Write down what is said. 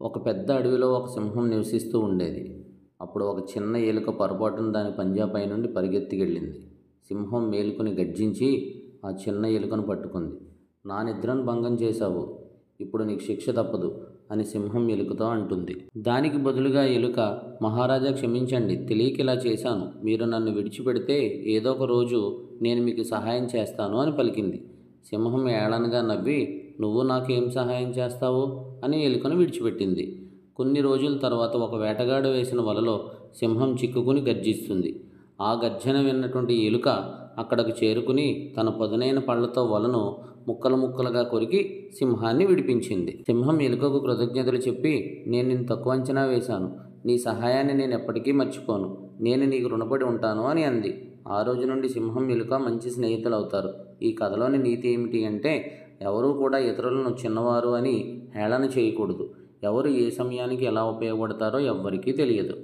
ఒక పెద్ద అడవిలో ఒక సింహం నివసిస్తూ ఉండేది. అప్పుడు ఒక చిన్న ఎలుక పొరపాటున దాని పంజా పైనుండి పరిగెత్తికెళ్ళింది. సింహం మేలుకొని గర్జించి ఆ చిన్న ఎలుకను పట్టుకుంది. నా నిద్రను భంగం చేశావు, ఇప్పుడు నీకు శిక్ష తప్పదు అని సింహం ఎలుకతో అంటుంది. దానికి బదులుగా ఎలుక, మహారాజా క్షమించండి, తెలియక ఇలా చేశాను, మీరు నన్ను విడిచిపెడితే ఏదో ఒక రోజు నేను మీకు సహాయం చేస్తాను అని పలికింది. సింహం ఏళనగా నవ్వి, నువ్వు నాకేం సహాయం చేస్తావు అని ఎలుకను విడిచిపెట్టింది. కొన్ని రోజుల తర్వాత ఒక వేటగాడు వేసిన వలలో సింహం చిక్కుకుని గర్జిస్తుంది. ఆ గర్జన విన్నటువంటి ఎలుక అక్కడకు చేరుకుని తన పదునైన పళ్లతో వలను ముక్కలు ముక్కలుగా కొరికి సింహాన్ని విడిపించింది. సింహం ఎలుకకు కృతజ్ఞతలు చెప్పి, నేను నిన్ను తక్కువ అంచనా వేశాను, నీ సహాయాన్ని నేను ఎప్పటికీ మర్చిపోను, నేను నీకు రుణపడి ఉంటాను అని అంది. ఆ రోజు నుండి సింహం ఎలుక మంచి స్నేహితులు అవుతారు. ఈ కథలోని నీతి ఏమిటి అంటే, ఎవరూ కూడా ఇతరులను చిన్నవారు అని హేళన చేయకూడదు. ఎవరు ఏ సమయానికి ఎలా ఉపయోగపడతారో ఎవ్వరికీ తెలియదు.